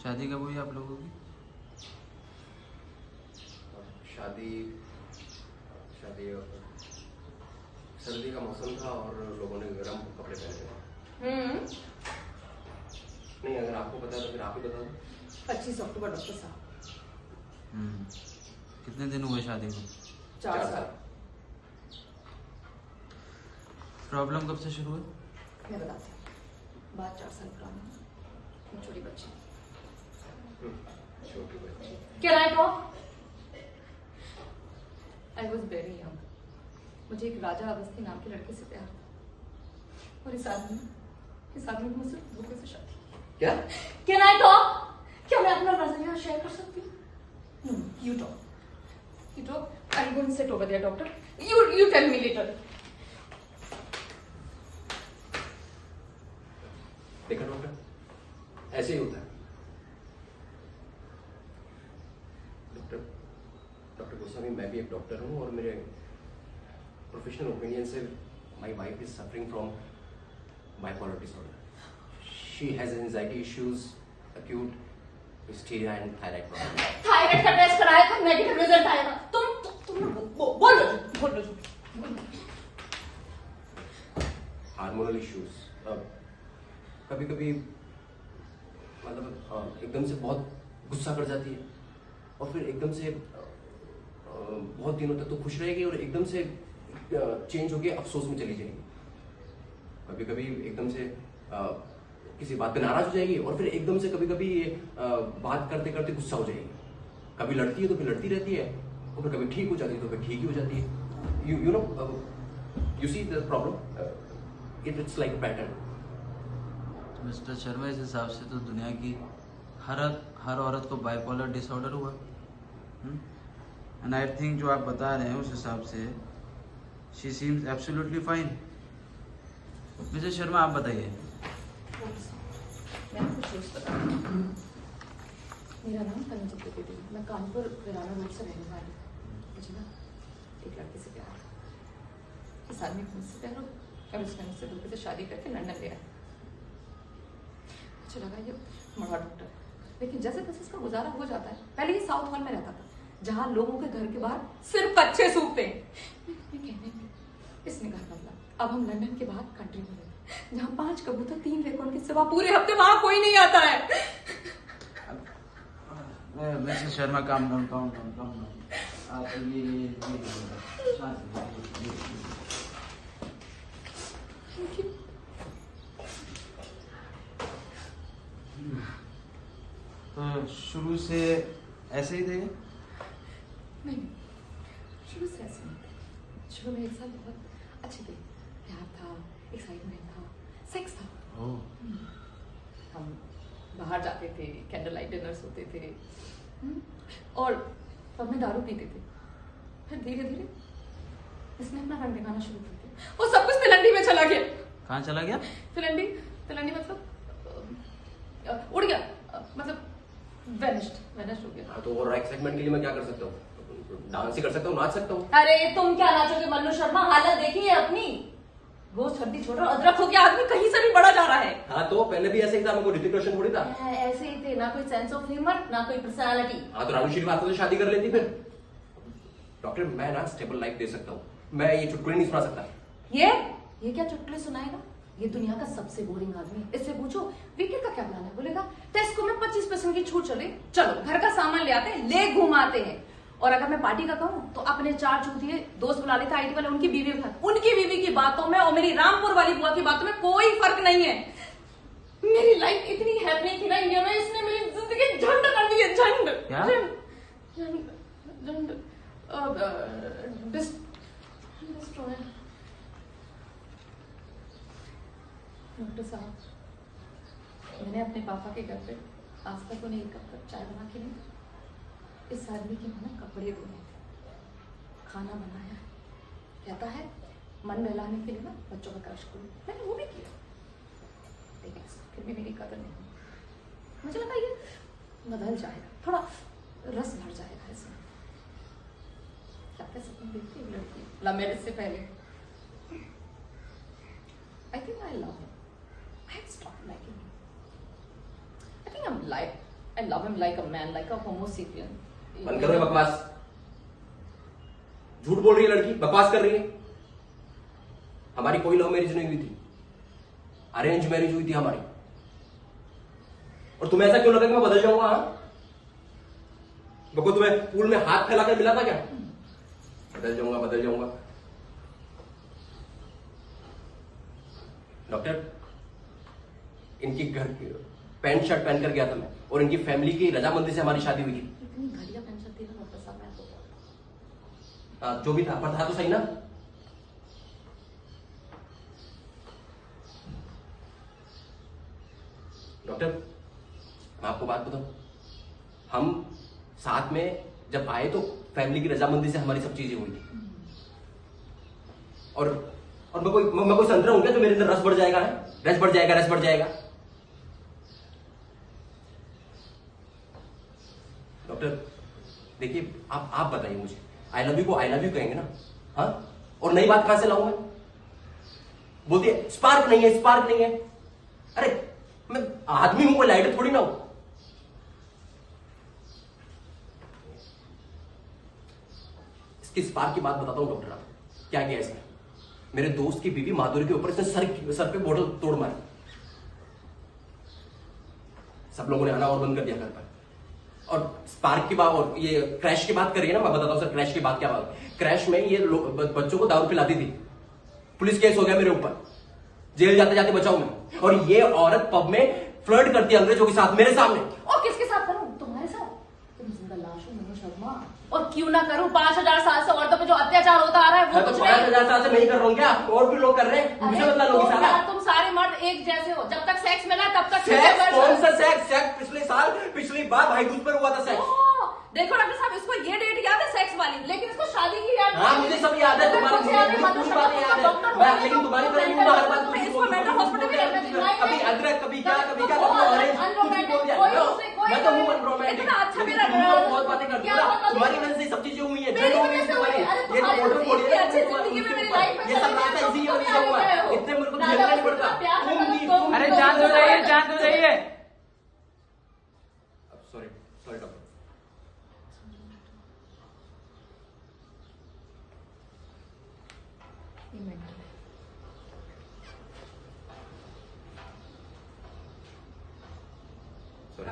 शादी कब हुई आप लोगों की? शादी सर्दी का मौसम था और लोगों ने गर्म कपड़े पहने थे। नहीं, अगर आपको पता है तो फिर आप ही बता दो। 25 अक्टूबर डॉक्टर साहब। कितने दिन हुए शादी को? 4 साल। प्रॉब्लम कब से शुरू हुई? मैं बताती हूँ। बात 4 साल पुरानी। छोटी बच्ची। छोटी बच्ची। Can I talk? I was very young. मुझे एक राजा अवस्थी नाम के लड़के से प्यार था और इस आदमी ने मुझसे धोखे से शादी की। क्या? Can I talk? क्या मैं अपना नजरिया शेयर कर सकती हूँ? No, you talk. You talk. I'm going to sit over there, doctor. You tell me later. देखा डॉक्टर, ऐसे ही होता है। डॉक्टर गोस्वामी, मैं भी एक डॉक्टर हूँ और मेरे प्रोफेशनल ओपिनियन से my wife is suffering from bipolar disorder. She has anxiety issues, acute hysteria and thyroid problem. Thyroid का टेस्ट कराया था, नेगेटिव रिजल्ट आया था। तुम बोलो। हार्मोनल इश्यूज, कभी कभी मतलब एकदम से बहुत गुस्सा कर जाती है और फिर एकदम से बहुत दिनों तक तो खुश रहेगी और एकदम से चेंज होके अफसोस में चली जाएगी। कभी कभी एकदम से किसी बात पे नाराज हो जाएगी और फिर एकदम से कभी कभी बात करते करते गुस्सा हो जाएगी। कभी लड़ती है तो फिर लड़ती रहती है और फिर कभी ठीक हो जाती है तो फिर ठीक ही हो जाती है। You know, you see the problem, it's like pattern. Mister Sharma, इस हिसाब से तो दुनिया की हर औरत को बाइपोलर डिसऑर्डर हुआ। एंड आई थिंक जो आप बता रहे हैं उस हिसाब से she seems absolutely fine. Mister Sharma, आप बताइए। मैं कुछ चीज बता रही हूँ। मेरा नाम तनु चतुर्वेदी, मैं कानपुर वीराना रोड से रहने वाली हूँ। मुझे ना एक लड़के से प्यार था। इस आदमी को मुझसे प्यार हो और उसने मुझसे धोखे से शादी करके लंदन ले आया। मुझे लगा ये बड़ा डॉक्टर है, लेकिन जैसे तैसे इसका गुजारा हो जाता है। पहले ये साउथ हॉल में रहता था जहाँ लोगों के घर के बाहर सिर्फ कच्चे सूखते हैं। कहने में इसने घर बदला। अब हम लंदन के बाहर कंट्री में रहते हैं जहाँ 5 कबूतर 3 रेकों के सिवा पूरे हफ्ते वहां कोई नहीं आता है। Mister Sharma, calm down. आप ये तो शुरू से ऐसे ही थे? नहीं, शुरू से ऐसे नहीं थे। शुरू में 1 साल बहुत अच्छे थे। प्यार था, एक्साइटमेंट था, सेक्स था। हम बाहर जाते थे, कैंडल लाइट डिनर्स होते थे और पब में दारू पीते थे। फिर धीरे धीरे इसने अपना रंग दिखाना शुरू कर दिया। वो सब कुछ तिलंडी में चला गया। कहाँ चला गया? तिलंडी मतलब उड़ गया, मतलब वेनिश्ड हो गया। तो और एक्साइटमेंट के लिए मैं क्या कर सकता हूँ? डांस ही कर सकता हूँ, नाच सकता हूँ। अरे तुम क्या नाचोगे मन्नू शर्मा, हालत देखिए अपनी। रोज हड्डी छोड़ो, अदरक हो गया आदमी, कहीं से भी बड़ा जा रहा है। हाँ, तो पहले भी ऐसे ही था, मेरे को ऋतिक रोशन थोड़ी था। ऐसे ही थे, ना कोई सेंस ऑफ ह्यूमर ना कोई पर्सनालिटी। हाँ, तो रानू श्रीवास्तव से शादी कर लेती फिर। डॉक्टर, मैं ना स्टेबल लाइफ दे सकता हूँ, मैं ये चुटकुले नहीं सुना सकता। ये क्या चुटकुले सुनाएगा? ये दुनिया का सबसे बोरिंग आदमी है। इससे पूछो वीकेंड का क्या प्लान है, बोलेगा टेस्को में 25% की छूट चले, चलो घर का सामान ले आते हैं, ले घुमाते हैं। और अगर मैं पार्टी का कहूँ तो अपने 4 चूतिए दोस्त बुला लेते आईटी वाले, उनकी बीवी की बातों में और मेरी रामपुर वाली बुआ की बातों में कोई फर्क नहीं है। मेरी लाइफ इतनी हैपनिंग थी ना इंडिया में, इसने मेरी जिंदगी झंड कर दी है। झंड डिस्ट्रॉय। डॉक्टर साहब, मैंने अपने पापा के घर पे आज तक उन्हें 1 कप चाय बना के नहीं, इस आदमी के मैंने कपड़े धोए थे, खाना बनाया। कहता है मन बहलाने के लिए ना बच्चों का क्रश करो, मैंने वो भी किया, लेकिन फिर भी मेरी कदर नहीं। मुझे लगा ये बदल जाएगा, थोड़ा रस भर जाएगा इसमें। क्या सपने देखती है लड़की लव मैरिज से पहले। I think I love him. I have stopped liking him. I think I'm I love him like a man, like a Homo sapien. बंद करो ये बकवास। झूठ बोल रही है लड़की, बकवास कर रही है। हमारी कोई लव मैरिज नहीं हुई थी, अरेंज मैरिज हुई थी हमारी। और तुम्हें ऐसा क्यों लगा कि मैं बदल जाऊंगा? हाँ, बको तुम्हें पूल में हाथ फैलाकर मिला था क्या? बदल जाऊंगा, बदल जाऊंगा। डॉक्टर, इनकी घर पैंट शर्ट पहनकर गया था मैं, और इनकी फैमिली की रजामंदी से हमारी शादी हुई थी। इतनी घटिया पेंशन थी ना डॉक्टर साहब, मैं आपको हाँ, जो भी था, पर था तो सही ना? डॉक्टर, मैं आपको बात बताऊं, हम साथ में जब आए तो फैमिली की रजामंदी से हमारी सब चीजें हुई थी। और मैं कोई संतरा हूं क्या जो मेरे अंदर रस बढ़ जाएगा? है रस बढ़ जाएगा, रस बढ़ जाएगा। डॉक्टर देखिए, आप बताइए मुझे, आई लव यू को आई लव यू कहेंगे ना? हाँ, और नई बात कहां से लाऊं मैं? बोलती है स्पार्क नहीं है, स्पार्क नहीं है। अरे मैं आदमी हूं, कोई लाइटर थोड़ी ना हूं। इसकी स्पार्क की बात बताता हूं डॉक्टर, आप क्या किया इसने। मेरे दोस्त की बीवी माधुरी के ऊपर इसने सर पे बोतल तोड़ मारी। सब लोगों ने आना और बंद कर दिया घर पर। और स्पार्क की बात और ये क्रैश की बात करिए ना, मैं बताता हूं सर क्रैश की बात क्या बात। क्रैश में ये बच्चों को दारू पिलाती थी, पुलिस केस हो गया मेरे ऊपर, जेल जाते जाते बचाऊ मैं। और ये औरत पब में फ्लर्ट करती है अंग्रेजों के साथ मेरे सामने। और किसके साथ करूं? तुम्हारे साथ? तुम जिंदा लाश हो मनु शर्मा। और क्यों ना करूं? 5000 साल से औरतों पे जो अत्याचार होता आ रहा है वो तो कुछ 5000 साल से मैं ही कर रहा हूं क्या? और भी लोग कर रहे हैं, मुझे बदला लोग सारा। तुम सारे मर्द एक जैसे हो, जब तक सेक्स मिला तब तक सेक्स? कौन सा सेक्स? सेक्स पिछले साल, पिछली बार भाई दूज पर हुआ था सेक्स। देखो डॉक्टर साहब, इसको ये डेट याद है सेक्स वाली, लेकिन इसको शादी की याद हाँ, मुझे सब याद है, तुम्हारी पूरी बातें याद है, लेकिन तुम्हारी तरह नहीं हूं, हर बात कुछ इसको मेंटल हॉस्पिटल में रखना चाहिए। कभी अदरक, कभी क्या, कभी क्या, कभी ऑरेंज, कुछ भी बोल दिया। मैं तो हूं अनरोमांटिक, इतना अच्छा लेकिन तुम लोग बहुत बातें करती हो ना, तुम्हारी वजह से सब चीजें हुई है, जड़ हुई है तुम्हारी। ये जो फोटो फोड़ी है ना, ये सब रात है, इसी की वजह से हुआ है। इतने मेरे को झेलना नहीं पड़ता। अरे जान हो जाइए, जान हो जाइए। Sorry sorry doctor. सॉरी।